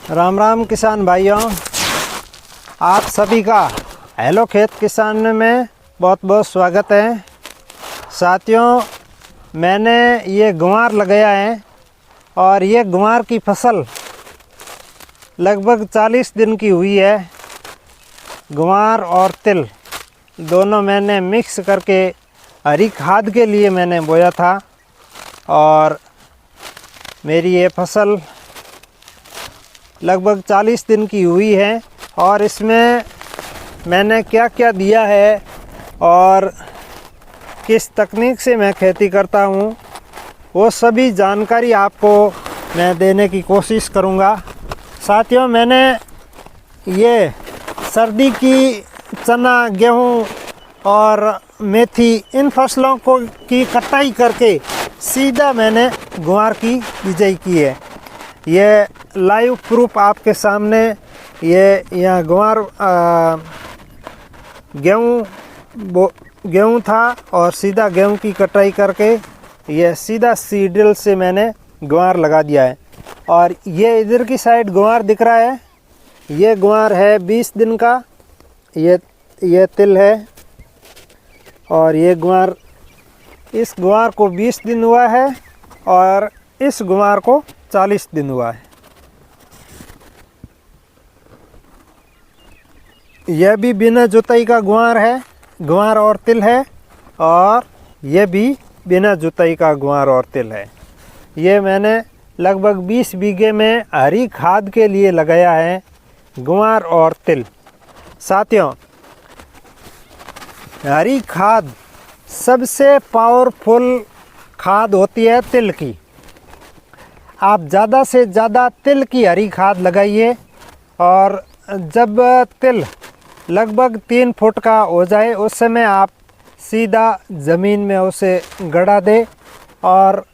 राम राम किसान भाइयों, आप सभी का हेलो खेत किसान में बहुत बहुत स्वागत है। साथियों, मैंने ये गुआर लगाया है और ये गुआर की फसल लगभग 40 दिन की हुई है। गुआर और तिल दोनों मैंने मिक्स करके हरी खाद के लिए मैंने बोया था और मेरी ये फसल लगभग 40 दिन की हुई है। और इसमें मैंने क्या क्या दिया है और किस तकनीक से मैं खेती करता हूँ, वो सभी जानकारी आपको मैं देने की कोशिश करूँगा। साथियों, मैंने ये सर्दी की चना, गेहूँ और मेथी इन फसलों को की कटाई करके सीधा मैंने गुआर की बिजाई की है। ये लाइव प्रूफ आपके सामने, ये यहाँ गुआर गेहूँ था और सीधा गेहूँ की कटाई करके ये सीधा सीडल से मैंने गुआर लगा दिया है। और ये इधर की साइड गुआर दिख रहा है, ये गुआर है 20 दिन का, ये तिल है। और ये गुआर, इस गुआर को 20 दिन हुआ है और इस गुआर को 40 दिन हुआ है। यह भी बिना जुताई का गुआर है, गुआर और तिल है। और यह भी बिना जुताई का गुआर और तिल है। ये मैंने लगभग 20 बीघे में हरी खाद के लिए लगाया है, गुआर और तिल। साथियों, हरी खाद सबसे पावरफुल खाद होती है तिल की। आप ज़्यादा से ज़्यादा तिल की हरी खाद लगाइए और जब तिल लगभग 3 फुट का हो जाए उस समय आप सीधा ज़मीन में उसे गड़ा दे। और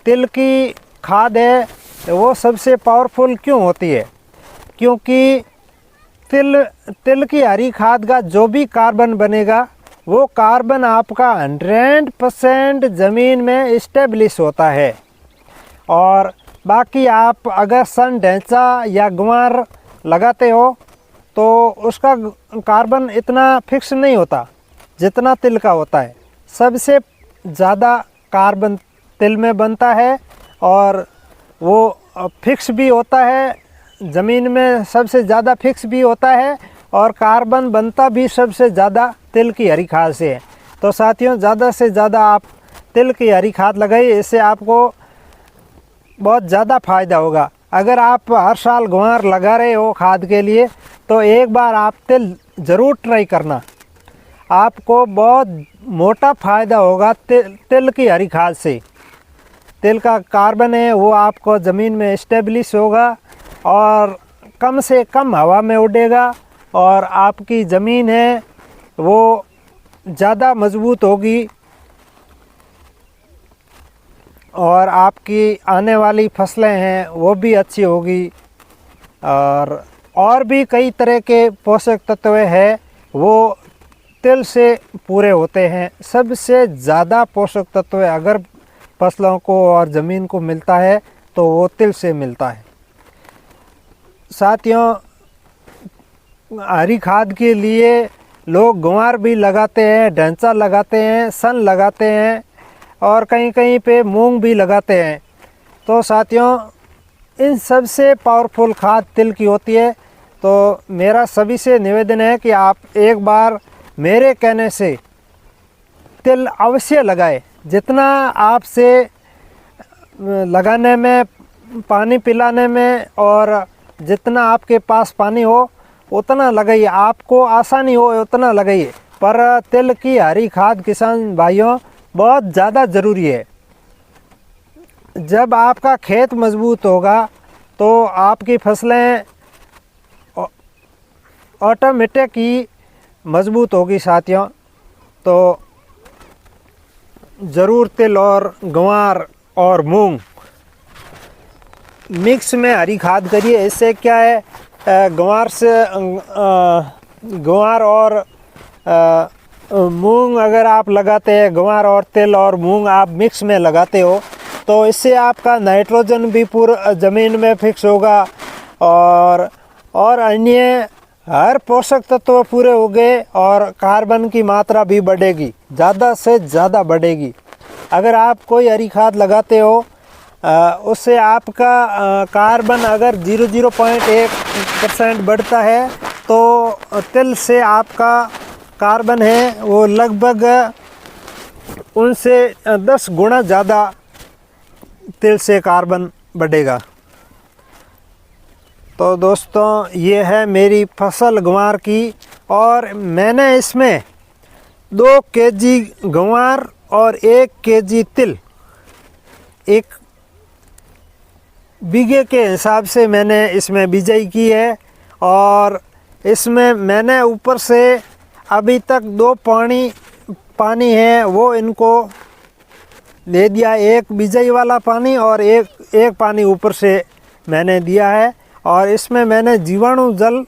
तिल की खाद है वो सबसे पावरफुल क्यों होती है? क्योंकि तिल की हरी खाद का जो भी कार्बन बनेगा वो कार्बन आपका 100% ज़मीन में इस्टेब्लिश होता है। और बाकी आप अगर सन ढैंचा या गुआर लगाते हो तो उसका कार्बन इतना फिक्स नहीं होता जितना तिल का होता है। सबसे ज़्यादा कार्बन तिल में बनता है और वो फिक्स भी होता है, ज़मीन में सबसे ज़्यादा फिक्स भी होता है और कार्बन बनता भी सबसे ज़्यादा तिल की हरी खाद से है। तो साथियों, ज़्यादा से ज़्यादा आप तिल की हरी खाद लगाइए, इससे आपको बहुत ज़्यादा फ़ायदा होगा। अगर आप हर साल गुआर लगा रहे हो खाद के लिए तो एक बार आप तिल ज़रूर ट्राई करना, आपको बहुत मोटा फ़ायदा होगा तिल की हरी खाद से। तिल का कार्बन है वो आपको ज़मीन में इस्टेब्लिश होगा और कम से कम हवा में उड़ेगा और आपकी ज़मीन है वो ज़्यादा मज़बूत होगी और आपकी आने वाली फसलें हैं वो भी अच्छी होगी। और भी कई तरह के पोषक तत्व हैं वो तिल से पूरे होते हैं। सबसे ज़्यादा पोषक तत्व अगर फसलों को और ज़मीन को मिलता है तो वो तिल से मिलता है। साथियों, हरी खाद के लिए लोग गुआर भी लगाते हैं, ढैंचा लगाते हैं, सन लगाते हैं और कहीं कहीं पे मूंग भी लगाते हैं। तो साथियों, इन सबसे पावरफुल खाद तिल की होती है। तो मेरा सभी से निवेदन है कि आप एक बार मेरे कहने से तिल अवश्य लगाएं। जितना आपसे लगाने में, पानी पिलाने में और जितना आपके पास पानी हो उतना लगाइए, आपको आसानी हो उतना लगाइए। पर तिल की हरी खाद किसान भाइयों बहुत ज़्यादा ज़रूरी है। जब आपका खेत मजबूत होगा तो आपकी फसलें ऑटोमेटिक ही मजबूत होगी। साथियों, तो ज़रूर तिल और गुआर और मूंग मिक्स में हरी खाद करिए। इससे क्या है, गुआर और मूंग अगर आप लगाते हैं, गुआर और तिल और मूंग आप मिक्स में लगाते हो तो इससे आपका नाइट्रोजन भी पूरा ज़मीन में फिक्स होगा और अन्य हर पोषक तत्व पूरे हो गए और कार्बन की मात्रा भी बढ़ेगी, ज़्यादा से ज़्यादा बढ़ेगी। अगर आप कोई हरी खाद लगाते हो उससे आपका कार्बन अगर 0.1% बढ़ता है तो तिल से आपका कार्बन है वो लगभग उनसे 10 गुना ज़्यादा तिल से कार्बन बढ़ेगा। तो दोस्तों ये है मेरी फसल ग्वार की और मैंने इसमें 2 केजी ग्वार और 1 केजी तिल एक बीघे के हिसाब से मैंने इसमें बिजाई की है। और इसमें मैंने ऊपर से अभी तक 2 पानी है वो इनको दे दिया, एक बिजाई वाला पानी और एक पानी ऊपर से मैंने दिया है। और इसमें मैंने जीवाणु जल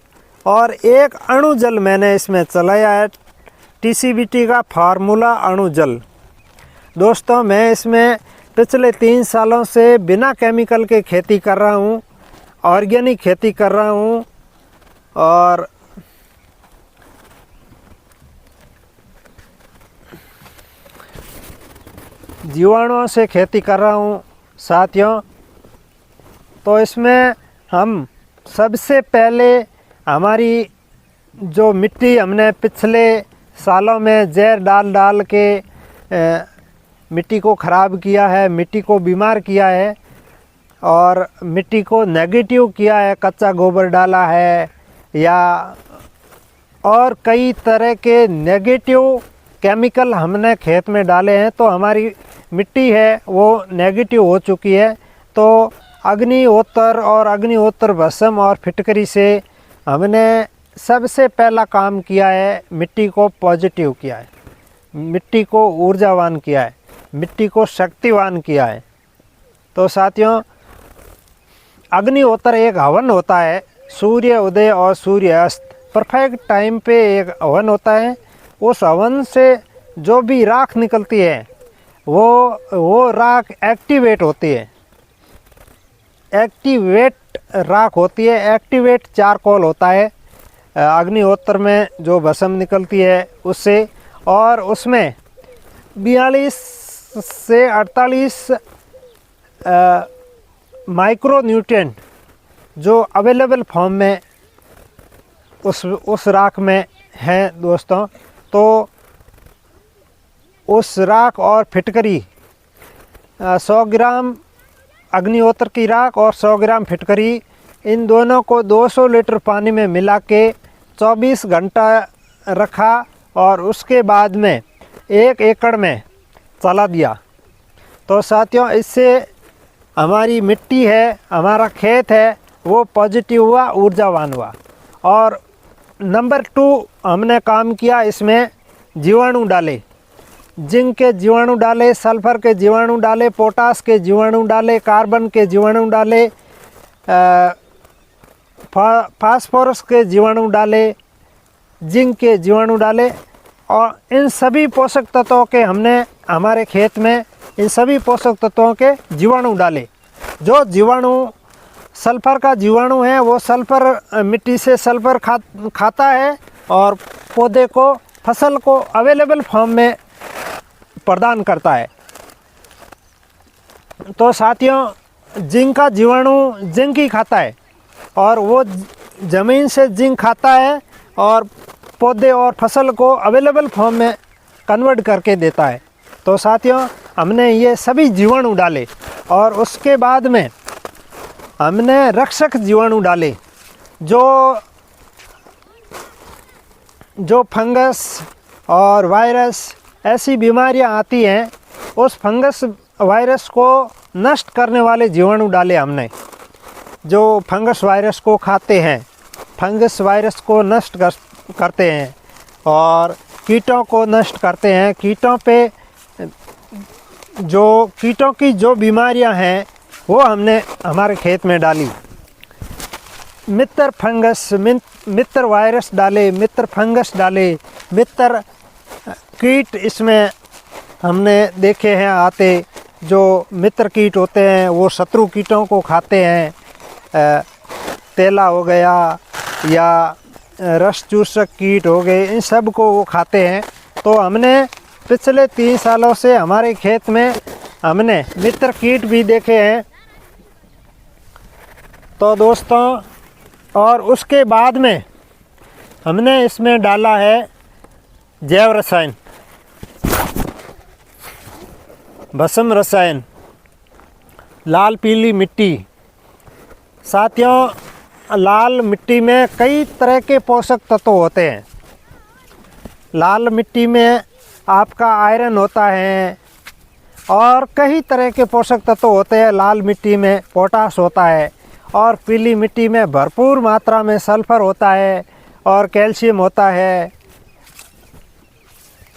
और 1 अणु जल मैंने इसमें चलाया है, TCBT का फार्मूला अणु जल। दोस्तों मैं इसमें पिछले 3 सालों से बिना केमिकल के खेती कर रहा हूँ, ऑर्गेनिक खेती कर रहा हूँ और जीवाणुओं से खेती कर रहा हूँ साथियों। तो इसमें हम सबसे पहले हमारी जो मिट्टी हमने पिछले सालों में जहर डाल के मिट्टी को ख़राब किया है, मिट्टी को बीमार किया है और मिट्टी को नेगेटिव किया है, कच्चा गोबर डाला है या और कई तरह के नेगेटिव केमिकल हमने खेत में डाले हैं, तो हमारी मिट्टी है वो नेगेटिव हो चुकी है। तो अग्निहोत्र और अग्निहोत्र भस्म और फिटकरी से हमने सबसे पहला काम किया है, मिट्टी को पॉजिटिव किया है, मिट्टी को ऊर्जावान किया है, मिट्टी को शक्तिवान किया है। तो साथियों अग्निहोत्र एक हवन होता है, सूर्य उदय और सूर्य अस्त परफेक्ट टाइम पे एक हवन होता है। उस हवन से जो भी राख निकलती है वो राख एक्टिवेट होती है, एक्टिवेट राख होती है, एक्टिवेट चारकोल होता है अग्निहोत्र में जो भस्म निकलती है उससे। और उसमें 42 से 48 माइक्रो न्यूट्रिएंट जो अवेलेबल फॉर्म में उस राख में हैं दोस्तों। तो उस राख और फिटकरी 100 ग्राम अग्निहोत्र की राख और 100 ग्राम फिटकरी, इन दोनों को 200 लीटर पानी में मिला के 24 घंटा रखा और उसके बाद में 1 एकड़ में चला दिया। तो साथियों इससे हमारी मिट्टी है, हमारा खेत है वो पॉजिटिव हुआ, ऊर्जावान हुआ। और नंबर 2 हमने काम किया, इसमें जीवाणु डाले, जिंक के जीवाणु डाले, सल्फर के जीवाणु डाले, पोटास के जीवाणु डाले, कार्बन के जीवाणु डाले, फास्फोरस के जीवाणु डाले, जिंक के जीवाणु डाले। और इन सभी पोषक तत्वों के हमने हमारे खेत में इन सभी पोषक तत्वों के जीवाणु डाले। जो जीवाणु सल्फर का जीवाणु है वो सल्फर मिट्टी से सल्फर खाता है और पौधे को, फसल को अवेलेबल फॉर्म में प्रदान करता है। तो साथियों जिंक का जीवाणु जिंक ही खाता है और वो ज़मीन से जिंक खाता है और पौधे और फसल को अवेलेबल फॉर्म में कन्वर्ट करके देता है। तो साथियों हमने ये सभी जीवाणु डाले और उसके बाद में हमने रक्षक जीवाणु डाले, जो फंगस और वायरस ऐसी बीमारियां आती हैं, उस फंगस वायरस को नष्ट करने वाले जीवाणु डाले हमने, जो फंगस वायरस को खाते हैं, फंगस वायरस को नष्ट करते हैं और कीटों को नष्ट करते हैं। कीटों की जो बीमारियां हैं वो हमने हमारे खेत में डाली। मित्र फंगस, मित्र वायरस डाले, मित्र फंगस डाले, मित्र कीट इसमें हमने देखे हैं आते। जो मित्र कीट होते हैं वो शत्रु कीटों को खाते हैं, तेला हो गया या रस चूसक कीट हो गए, इन सब को वो खाते हैं। तो हमने पिछले 3 सालों से हमारे खेत में हमने मित्र कीट भी देखे हैं। तो दोस्तों, और उसके बाद में हमने इसमें डाला है जैव रसायन, भस्म रसायन, लाल पीली मिट्टी। साथियों, लाल मिट्टी में कई तरह के पोषक तत्व होते हैं। लाल मिट्टी में आपका आयरन होता है और कई तरह के पोषक तत्व होते हैं। लाल मिट्टी में पोटाश होता है और पीली मिट्टी में भरपूर मात्रा में सल्फर होता है और कैल्शियम होता है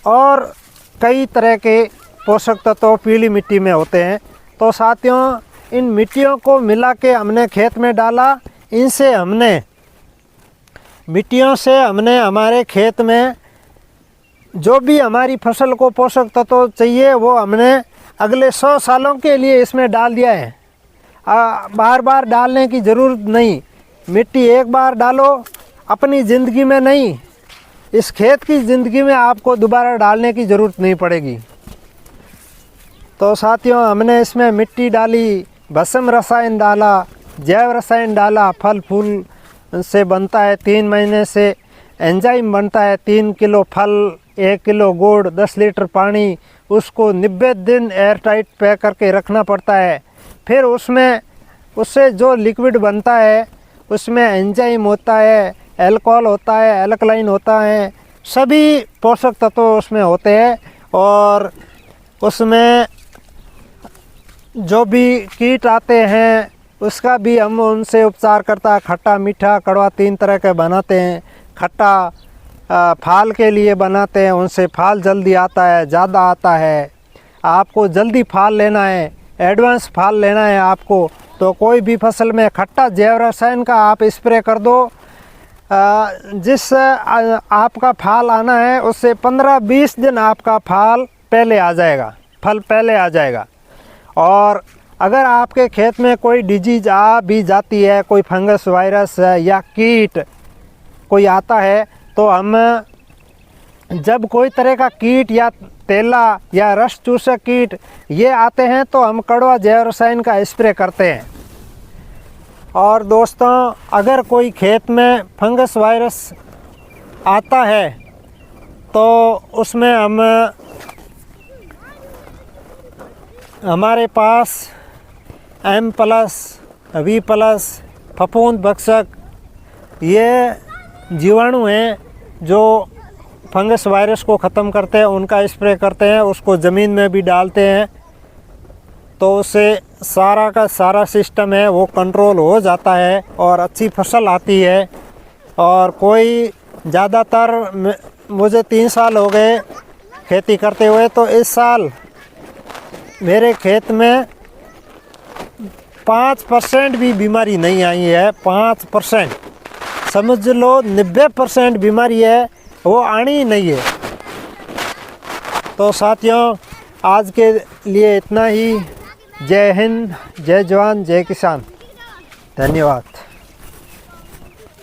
और कई तरह के पोषक तत्व पीली मिट्टी में होते हैं। तो साथियों, इन मिट्टियों को मिला के हमने खेत में डाला। मिट्टियों से हमने हमारे खेत में जो भी हमारी फसल को पोषक तत्व चाहिए वो हमने अगले 100 सालों के लिए इसमें डाल दिया है। बार बार डालने की ज़रूरत नहीं। मिट्टी एक बार डालो, अपनी ज़िंदगी में नहीं, इस खेत की ज़िंदगी में आपको दोबारा डालने की ज़रूरत नहीं पड़ेगी। तो साथियों, हमने इसमें मिट्टी डाली, भस्म रसायन डाला, जैव रसायन डाला। फल फूल से बनता है 3 महीने से एंजाइम बनता है। 3 किलो फल, 1 किलो गुड़, 10 लीटर पानी, उसको 90 दिन एयर टाइट पैक करके रखना पड़ता है। फिर उससे जो लिक्विड बनता है उसमें एंजाइम होता है, अल्कोहल होता है, एल्कलाइन होता है, सभी पोषक तत्व उसमें होते हैं। और उसमें जो भी कीट आते हैं उसका भी हम उनसे उपचार करता है। खट्टा मीठा कड़वा 3 तरह के बनाते हैं। खट्टा फाल के लिए बनाते हैं, उनसे फाल जल्दी आता है, ज़्यादा आता है। आपको जल्दी फाल लेना है, एडवांस फाल लेना है आपको, तो कोई भी फसल में खट्टा जैव रसायन का आप स्प्रे कर दो। जिस आपका फाल आना है उससे 15-20 दिन आपका फल पहले आ जाएगा। और अगर आपके खेत में कोई डिजीज आ भी जाती है, कोई फंगस, वायरस या कीट कोई आता है, तो हम जब कोई तरह का कीट या तेला या रस चूसक कीट ये आते हैं तो हम कड़वा जैव रसायन का स्प्रे करते हैं। और दोस्तों, अगर कोई खेत में फंगस वायरस आता है तो उसमें हमारे पास M+, V+, फफूंद भक्षक ये जीवाणु हैं जो फंगस वायरस को ख़त्म करते हैं, उनका स्प्रे करते हैं। उसको ज़मीन में भी डालते हैं तो उससे सारा का सारा सिस्टम है वो कंट्रोल हो जाता है और अच्छी फसल आती है। और कोई ज़्यादातर, मुझे 3 साल हो गए खेती करते हुए, तो इस साल मेरे खेत में 5% भी बीमारी नहीं आई है। 5%, समझ लो 90% बीमारी है वो आनी ही नहीं है। तो साथियों, आज के लिए इतना ही। जय हिंद, जय जवान, जय किसान। धन्यवाद।